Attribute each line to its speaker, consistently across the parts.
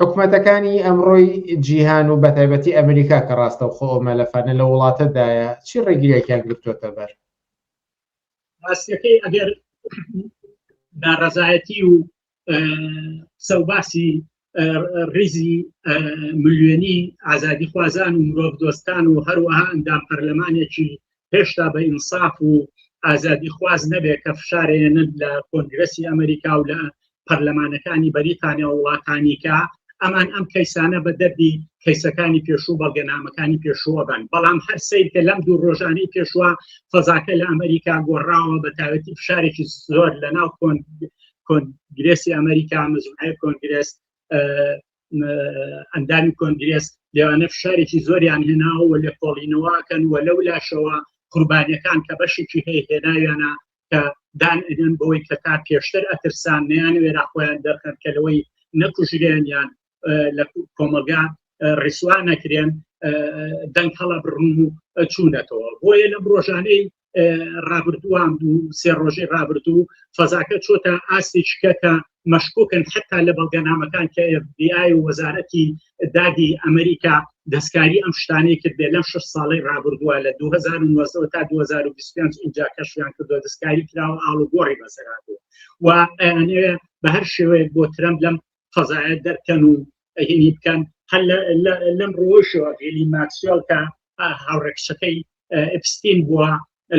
Speaker 1: حکوومەتەکانی ئەمڕۆی جیهان و بەتایبەتی ئەمریکا کە ڕاستە و خۆ مەلەفانە لە وڵاتەدایە چی ڕێگیریەکیان گرتووەتە بەر؟
Speaker 2: ڕاستیەکەی ئەگەر ناڕەزایەتی و سەوباسی ڕیزی ملیۆنی ئازادی خوازان و مرۆڤ دۆستان و هەروەها ئەندام پەرلەمانێکی هێشتا بە ئینساف و ئازادی خواز نەبێت کە فشارێنن لە کۆنگرەسی ئەمریکا و لە پەرلەمانەکانی بەریتانیا و وڵاتانیکە ئەمان ئەم کەیسانە بە دەردی کەیسەکانی پێشوو بەڵگەنامەکانی پێشووە بن. بەڵام هەر سیر کە لەم دوو ڕۆژانەی پێشوە فەزاکە لە ئەمریکا گۆڕاوە بە تایبەتی فشارێکی زۆر لە ناو کۆنگرێسی ئەمریکا مجموعەی کۆنگرێس ئەندامی کۆنگرێس لێوانە فشارێکی زۆریان هێناوە و لێ کۆڵینەوەکەن و لەو لاشەوە قوربانیەکان کە بەشێکی هێناویانە کە دان ئەدەن بەوەی کە تا پێشتر ئەترسان نەیانوێرا خۆیان دەرخەن کە لەوەی نەکوژرێنیان لە کۆمەلگا ڕیسوان نەکرێن دەنگ هەڵە بڕن و چوونەتەوە. بۆیە لەم ڕۆژانەی ڕابردووان و سێ ڕۆژەی ڕابردوو فەزاکە چۆتە ئاستی چکەکە مەشکوکن حتا لە بەڵگەنامەکان کە FBI و وەزارەتی دادی ئەمریکا دەستکاری ئەم شتانەی کردێ لەم 6 ساڵەی ڕابردووە لە 2009 تا 2025 اینجا کەشفیان کردووە دەستکاری کراوە ئاڵوگۆڕی بەسەرهاتووە و ئەیانەوێ بە هەر شێوەیەک بۆ ترەمپ لەم فەزایە دەرکەن و هینی بکەن. هەر لەم ڕۆژەوە هێلی ماکسوێل کە هاوڕێکچەکەی ئەپستین بووە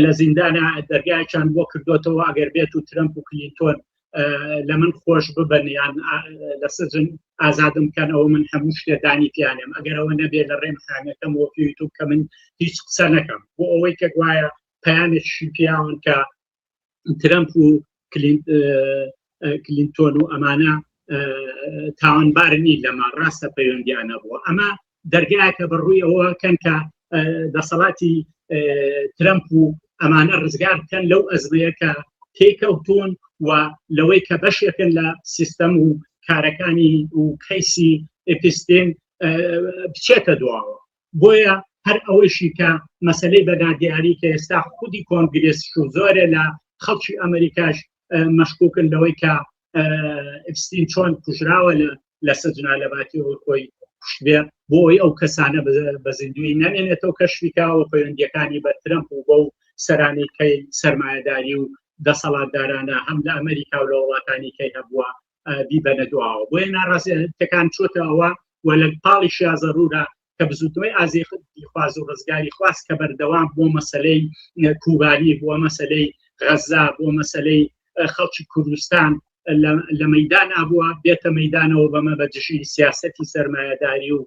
Speaker 2: لە زیندانە دەرگایان بۆ کردوتەوە ئەگەر بێت و ترەمپ و کلینتۆن لە من خۆش ببن یان لە سجن ئازادم بکەنەوە من هەموو شتێدانی پیانم ئەگەر ئەوە نەبێت لە ڕێمخانەکەم وە یوتیوب کە من هیچ قسە نەکەم بۆ ئەوەی کە گوایە پەیامێکی پیاون کە ترەمپ و کلینتۆن و ئەمانە تاوانبارنی لەمە ڕاستە پەیوەندیانە بووە. ئەمە دەرگایەکە بەڕووی ئەوە کەن کە دەسەڵاتی ترەمپ و ئەمانە ڕزگار بکەن لەو ئەزمەیە کە تێکەوتون و لەوەی کە بەشێکن لە سیستەم و کارەکانی و کەیسی ئەپستین بچێتە دواوە. بۆیە هەر ئەوەشی کە مەسەلەی بەنادیاری کە ئێستا خودی کۆنگرێس و زۆرە لە خەڵکی ئەمریکاش مەشکوکن لەوەی کە ئەپستین چۆن کوژراوە لە سەجنا لەباتیەوە خۆی کوشتبێ بۆی ئەو کەسانە بە زیندوی نامێنێتەوە کەشفیکاوە پەیوەندیەکانی بە ترەمپ و بۆ سەرانی کەی سەرمایەداری و دەسەڵاتدارانە هەم لە ئەمریکا و لە وڵاتانی کەی هەبووە بیبەنە دواوە. بۆیە ناڕازیەکان چۆتەوە و لە پاڵیشیا زەرورە کە بزوتنەوەی ئازیخی خواز و ڕزگاری خواست کە بەردەوام بۆ مەسەلەی کوبانی بۆ مەسەلەی غەزا بۆ مەسەلەی خەڵکی کوردستان لە مەیدان ئابووە بێتە مەیدانەوە بەمە بەجشی سیاسەتی سەرمایەداری و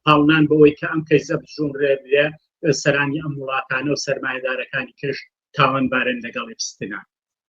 Speaker 2: پاڵنان بەوەی کە ئەم کەیسە بژۆنرێ سەرانی ئەم وڵاتانە و سەرمایەدارەکانی کەش تاوانبارن لەگەڵ ئەپستینان.